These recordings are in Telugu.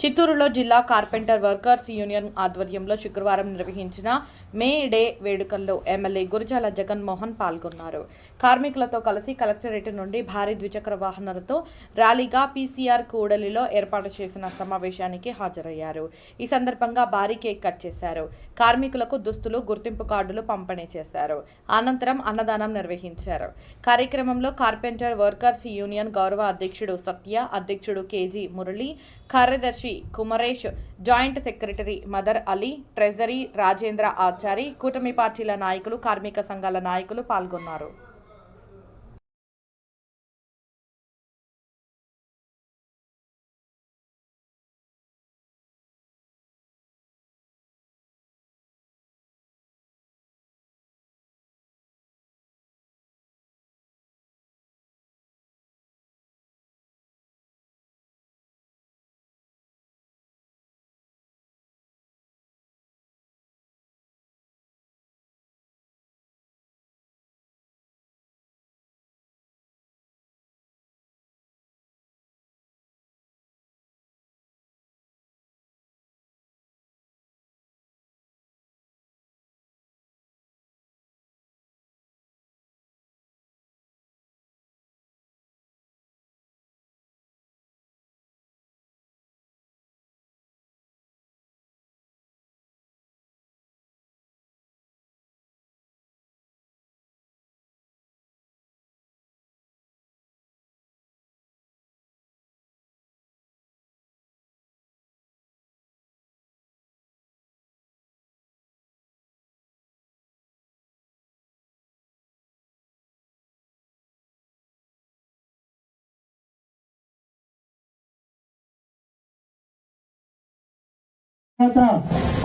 చిత్తూరులో జిల్లా కార్పెంటర్ వర్కర్స్ యూనియన్ ఆధ్వర్యంలో శుక్రవారం నిర్వహించిన మే డే వేడుకల్లో ఎమ్మెల్యే గురజాల జగన్మోహన్ పాల్గొన్నారు. కార్మికులతో కలిసి కలెక్టరేట్ నుండి భారీ ద్విచక్ర వాహనాలతో ర్యాలీగా పీసీఆర్ కూడలిలో ఏర్పాటు చేసిన సమావేశానికి హాజరయ్యారు. ఈ సందర్భంగా భారీ కేక్ కట్ చేశారు. కార్మికులకు దుస్తులు, గుర్తింపు కార్డులు పంపిణీ చేశారు. అనంతరం అన్నదానం నిర్వహించారు. కార్యక్రమంలో కార్పెంటర్ వర్కర్స్ యూనియన్ గౌరవ అధ్యక్షుడు సత్య, అధ్యక్షుడు కేజీ మురళి, కార్యదర్శి Kumaresh, joint secretary mother Ali, treasury Rajendra Achari, కూటమి పార్టీల నాయకులు, కార్మిక సంఘాల నాయకులు పాల్గొన్నారు.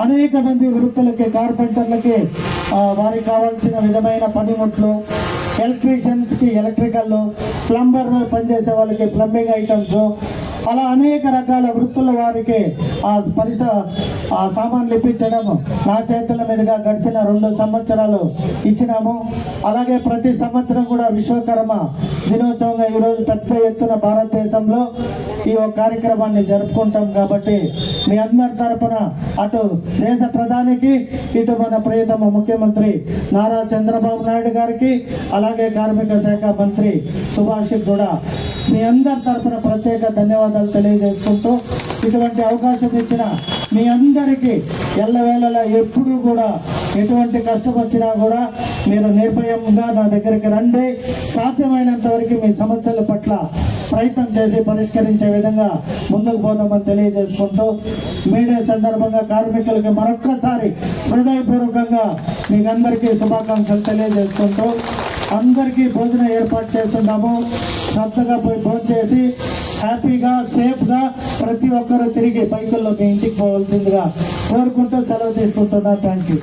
అనేక మంది వృత్తులకి, కార్పెంటర్లకి వారికి కావాల్సిన విధమైన పనిముట్లు, ఎలక్ట్రీషియన్స్ కి ఎలక్ట్రికల్, ప్లంబర్ పనిచేసే వాళ్ళకి ప్లంబింగ్ ఐటమ్స్, అలా అనేక రకాల వృత్తుల వారికి ఆ సామాన్లు ఇప్పించడం నా చేతుల మీదుగా గడిచిన 2 సంవత్సరాలు ఇచ్చినాము. అలాగే ప్రతి సంవత్సరం కూడా విశ్వకర్మ దినోత్సవంగా ఈరోజు పెద్ద ఎత్తున భారతదేశంలో ఈ కార్యక్రమాన్ని జరుపుకుంటాం. కాబట్టి మీ అందరి తరపున అటు దేశ ప్రధానికి, ఇటు మన ప్రియతమ ముఖ్యమంత్రి నారా చంద్రబాబు నాయుడు గారికి, అలాగే కార్మిక శాఖ మంత్రి సుభాష్ కూడా మీ అందరి తరపున ప్రత్యేక ధన్యవాదాలు తెలియజేసుకుంటూ, ఇటువంటి అవకాశం ఇచ్చిన మీ అందరికీ ఎల్లవేళలా ఎప్పుడూ కూడా ఎటువంటి కష్టం వచ్చినా కూడా మీరు నిర్భయంగా నా దగ్గరికి రండి. సాధ్యమైనంత వరకు మీ సమస్యల పట్ల ప్రయత్నం చేసి పరిష్కరించే విధంగా ముందుకు పోదామని తెలియజేసుకుంటూ, మీడియా సందర్భంగా కార్మికులకి మరొక్కసారి హృదయపూర్వకంగా మీకు అందరికీ శుభాకాంక్షలు తెలియజేసుకుంటూ, అందరికీ భోజనం ఏర్పాటు చేస్తున్నాము. శ్రద్ధగా పోయి భోజనం చేసి హ్యాపీగా, సేఫ్గా ప్రతి ఒక్కరూ తిరిగి బైకుల్లో మీ ఇంటికి పోవాల్సిందిగా కోరుకుంటూ సెలవు తీసుకుంటున్నా. Thank you.